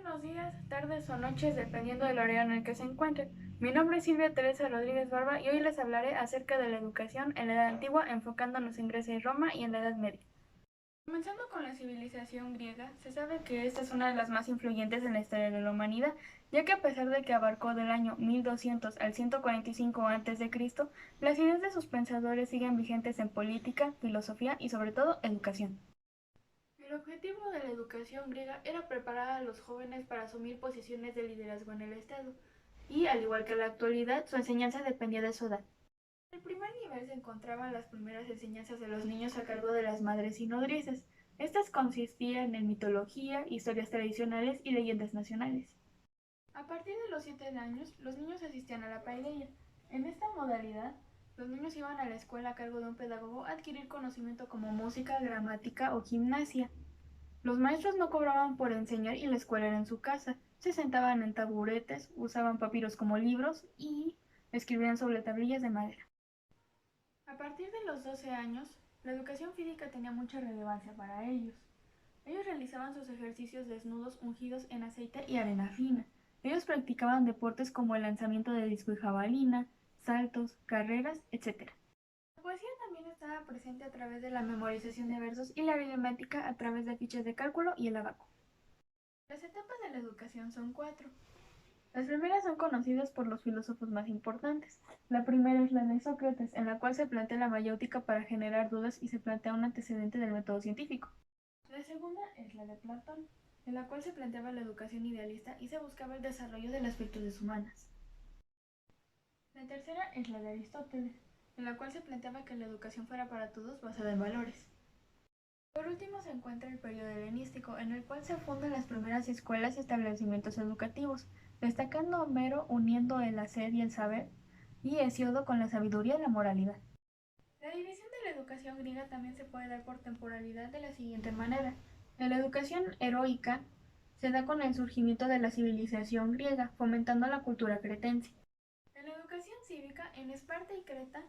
buenos días, tardes o noches, dependiendo del horario en el que se encuentren. Mi nombre es Silvia Teresa Rodríguez Barba y hoy les hablaré acerca de la educación en la Edad Antigua, enfocándonos en Grecia y Roma y en la Edad Media. Comenzando con la civilización griega, se sabe que esta es una de las más influyentes en la historia de la humanidad, ya que a pesar de que abarcó del año 1200 al 145 a.C., las ideas de sus pensadores siguen vigentes en política, filosofía y sobre todo educación. El objetivo de la educación griega era preparar a los jóvenes para asumir posiciones de liderazgo en el Estado, y al igual que en la actualidad, su enseñanza dependía de su edad. En el primer nivel se encontraban las primeras enseñanzas de los niños a cargo de las madres y nodrizas. Estas consistían en mitología, historias tradicionales y leyendas nacionales. A partir de los 7 años, los niños asistían a la paideia. En esta modalidad, los niños iban a la escuela a cargo de un pedagogo a adquirir conocimiento como música, gramática o gimnasia. Los maestros no cobraban por enseñar y la escuela era en su casa. Se sentaban en taburetes, usaban papiros como libros y escribían sobre tablillas de madera. A partir de los 12 años, la educación física tenía mucha relevancia para ellos. Ellos realizaban sus ejercicios desnudos ungidos en aceite y arena fina. Ellos practicaban deportes como el lanzamiento de disco y jabalina, saltos, carreras, etc. La poesía también estaba presente a través de la memorización de versos y la aritmética a través de fichas de cálculo y el abaco. Las etapas de la educación son 4. Las primeras son conocidas por los filósofos más importantes. La primera es la de Sócrates, en la cual se plantea la mayéutica para generar dudas y se plantea un antecedente del método científico. La segunda es la de Platón, en la cual se planteaba la educación idealista y se buscaba el desarrollo de las virtudes humanas. La tercera es la de Aristóteles, en la cual se planteaba que la educación fuera para todos basada en valores. Por último se encuentra el periodo helenístico, en el cual se fundan las primeras escuelas y establecimientos educativos, destacando Homero uniendo el hacer y el saber, y Hesíodo con la sabiduría y la moralidad. La división de la educación griega también se puede dar por temporalidad de la siguiente manera. La educación heroica se da con el surgimiento de la civilización griega, fomentando la cultura cretense. En la educación cívica, en Esparta y Creta,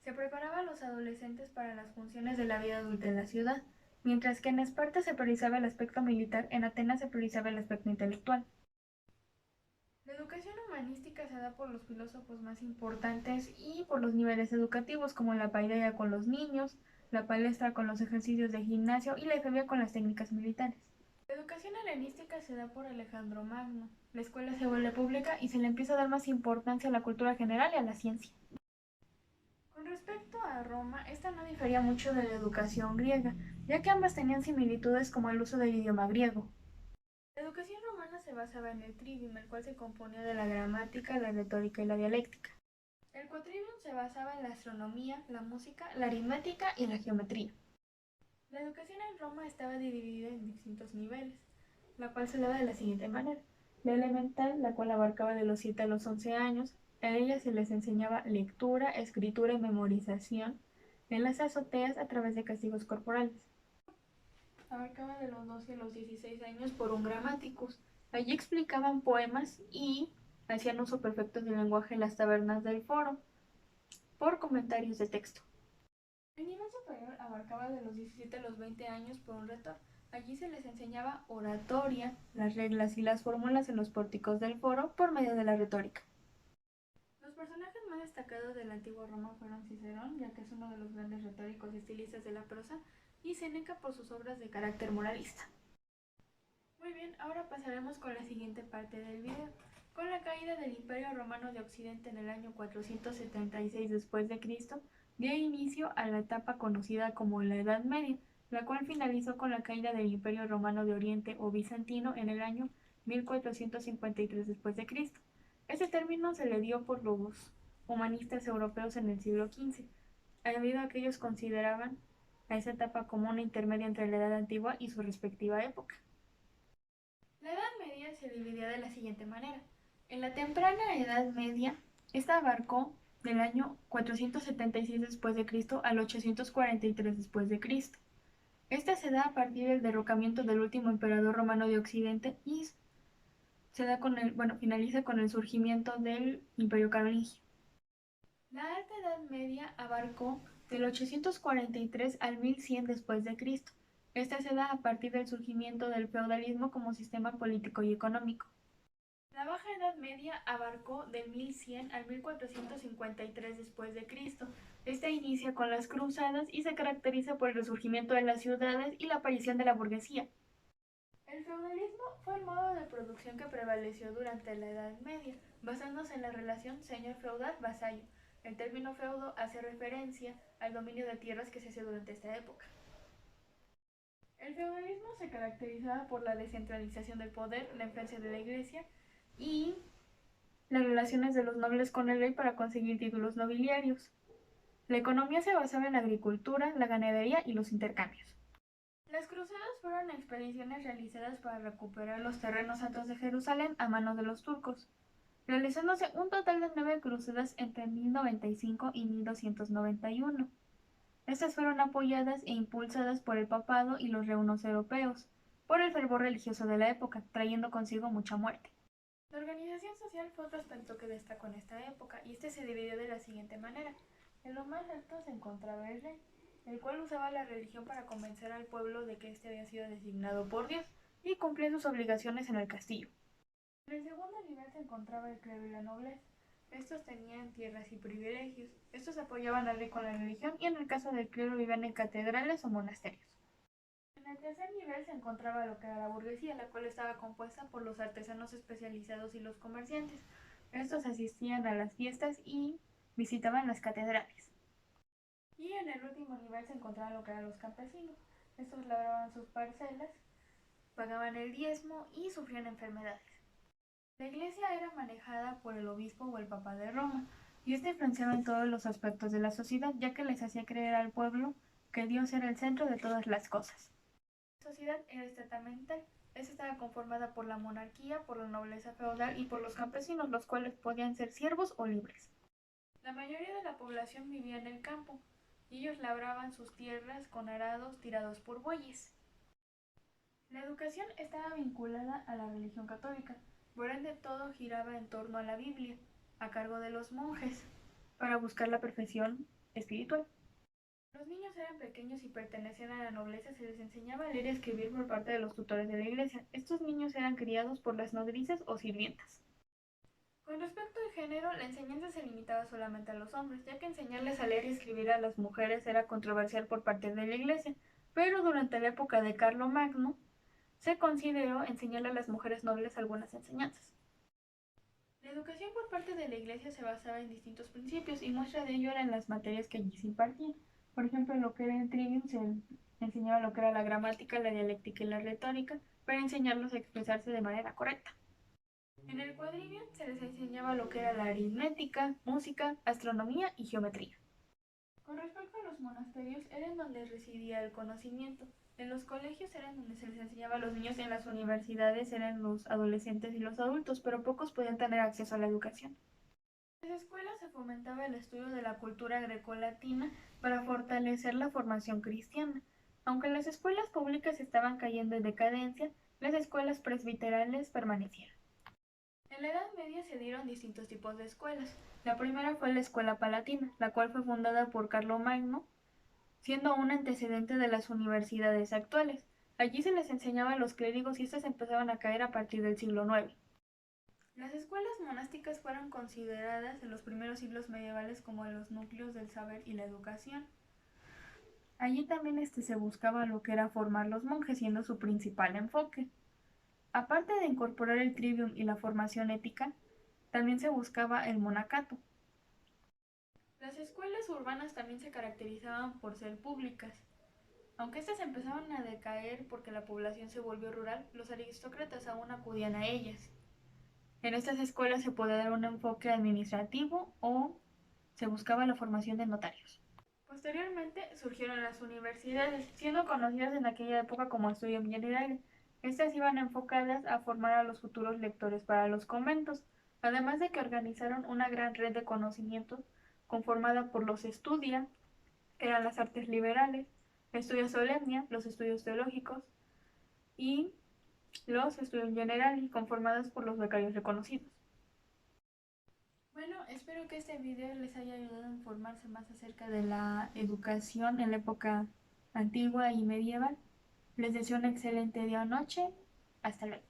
se preparaba a los adolescentes para las funciones de la vida adulta en la ciudad, mientras que en Esparta se priorizaba el aspecto militar, en Atenas se priorizaba el aspecto intelectual. La educación humanística se da por los filósofos más importantes y por los niveles educativos, como la paideia con los niños, la palestra con los ejercicios de gimnasio y la efebia con las técnicas militares. La educación helenística se da por Alejandro Magno. La escuela se vuelve pública y se le empieza a dar más importancia a la cultura general y a la ciencia. Con respecto a Roma, esta no difería mucho de la educación griega, ya que ambas tenían similitudes como el uso del idioma griego. La educación romana se basaba en el trivium, el cual se componía de la gramática, la retórica y la dialéctica. El quadrivium se basaba en la astronomía, la música, la aritmética y la geometría. La educación en Roma estaba dividida en distintos niveles, la cual se daba de la siguiente manera. La elemental, la cual abarcaba de los 7 a los 11 años, a ella se les enseñaba lectura, escritura y memorización en las azoteas a través de castigos corporales. Abarcaba de los 12 a los 16 años por un grammaticus. Allí explicaban poemas y hacían uso perfecto del lenguaje en las tabernas del foro, por comentarios de texto. El nivel superior abarcaba de los 17 a los 20 años por un retor. Allí se les enseñaba oratoria, las reglas y las fórmulas en los pórticos del foro por medio de la retórica. Los personajes más destacados de la antigua Roma fueron Cicerón, ya que es uno de los grandes retóricos y estilistas de la prosa, y Séneca por sus obras de carácter moralista. Muy bien, ahora pasaremos con la siguiente parte del video. Con la caída del Imperio Romano de Occidente en el año 476 después de Cristo, dio inicio a la etapa conocida como la Edad Media, la cual finalizó con la caída del Imperio Romano de Oriente o Bizantino en el año 1453 después de Cristo. Este término se le dio por los humanistas europeos en el siglo XV, debido a que ellos consideraban a esa etapa como una intermedia entre la Edad Antigua y su respectiva época. La Edad Media se dividía de la siguiente manera. En la temprana Edad Media, esta abarcó del año 476 después de Cristo al 843 después de Cristo. Esta se da a partir del derrocamiento del último emperador romano de Occidente y finaliza con el surgimiento del Imperio Carolingio. La Alta Edad Media abarcó del 843 al 1100 después de Cristo. Esta se da a partir del surgimiento del feudalismo como sistema político y económico. La Baja Edad Media abarcó del 1100 al 1453 después de Cristo. Esta inicia con las cruzadas y se caracteriza por el resurgimiento de las ciudades y la aparición de la burguesía. El feudalismo fue el modo de producción que prevaleció durante la Edad Media, basándose en la relación señor feudal-vasallo. El término feudo hace referencia al dominio de tierras que se hace durante esta época. El feudalismo se caracterizaba por la descentralización del poder, la influencia de la Iglesia y las relaciones de los nobles con el rey para conseguir títulos nobiliarios. La economía se basaba en la agricultura, la ganadería y los intercambios. Las cruzadas fueron expediciones realizadas para recuperar los terrenos santos de Jerusalén a manos de los turcos, realizándose un total de 9 cruzadas entre 1095 y 1291. Estas fueron apoyadas e impulsadas por el papado y los reinos europeos, por el fervor religioso de la época, trayendo consigo mucha muerte. La organización social fue otro aspecto que destacó en esta época, y este se dividió de la siguiente manera. En lo más alto se encontraba el rey, el cual usaba la religión para convencer al pueblo de que éste había sido designado por Dios y cumplía sus obligaciones en el castillo. En el segundo nivel se encontraba el clero y la nobleza. Estos tenían tierras y privilegios. Estos apoyaban al rey con la religión y en el caso del clero vivían en catedrales o monasterios. En el tercer nivel se encontraba lo que era la burguesía, la cual estaba compuesta por los artesanos especializados y los comerciantes. Estos asistían a las fiestas y visitaban las catedrales. Y en el último nivel se encontraban lo que eran los campesinos. Estos labraban sus parcelas, pagaban el diezmo y sufrían enfermedades. La iglesia era manejada por el obispo o el papa de Roma, y este influenciaba en todos los aspectos de la sociedad, ya que les hacía creer al pueblo que Dios era el centro de todas las cosas. La sociedad era estamental. Esta estaba conformada por la monarquía, por la nobleza feudal y por los campesinos, los cuales podían ser siervos o libres. La mayoría de la población vivía en el campo, y ellos labraban sus tierras con arados tirados por bueyes. La educación estaba vinculada a la religión católica, por ende todo giraba en torno a la Biblia, a cargo de los monjes, para buscar la perfección espiritual. Los niños eran pequeños y pertenecían a la nobleza, se les enseñaba a leer y escribir por parte de los tutores de la iglesia. Estos niños eran criados por las nodrizas o sirvientas. Con respecto al género, la enseñanza se limitaba solamente a los hombres, ya que enseñarles a leer y escribir a las mujeres era controversial por parte de la iglesia, pero durante la época de Carlomagno se consideró enseñarle a las mujeres nobles algunas enseñanzas. La educación por parte de la iglesia se basaba en distintos principios y muestra de ello eran las materias que allí se impartían. Por ejemplo, en lo que era el trivium se enseñaba lo que era la gramática, la dialéctica y la retórica para enseñarlos a expresarse de manera correcta. En el quadrivium se les enseñaba lo que era la aritmética, música, astronomía y geometría. Con respecto a los monasterios, era en donde residía el conocimiento. En los colegios eran donde se les enseñaba a los niños y en las universidades eran los adolescentes y los adultos, pero pocos podían tener acceso a la educación. En las escuelas se fomentaba el estudio de la cultura grecolatina para fortalecer la formación cristiana. Aunque las escuelas públicas estaban cayendo en decadencia, las escuelas presbiterales permanecieron. En la Edad Media se dieron distintos tipos de escuelas. La primera fue la Escuela Palatina, la cual fue fundada por Carlomagno, siendo un antecedente de las universidades actuales. Allí se les enseñaba a los clérigos y estas empezaban a caer a partir del siglo IX. Las escuelas monásticas fueron consideradas en los primeros siglos medievales como los núcleos del saber y la educación. Allí también se buscaba lo que era formar los monjes, siendo su principal enfoque. Aparte de incorporar el trivium y la formación ética, también se buscaba el monacato. Las escuelas urbanas también se caracterizaban por ser públicas. Aunque estas empezaban a decaer porque la población se volvió rural, los aristócratas aún acudían a ellas. En estas escuelas se podía dar un enfoque administrativo o se buscaba la formación de notarios. Posteriormente surgieron las universidades, siendo conocidas en aquella época como Studium Generale. Estas iban enfocadas a formar a los futuros lectores para los conventos, además de que organizaron una gran red de conocimientos conformada por los Studia, que eran las artes liberales, Studia Solemnia, los estudios teológicos, y los Studium Generali, conformados por los becarios reconocidos. Bueno, espero que este video les haya ayudado a informarse más acerca de la educación en la época antigua y medieval. Les deseo un excelente día o noche. Hasta luego.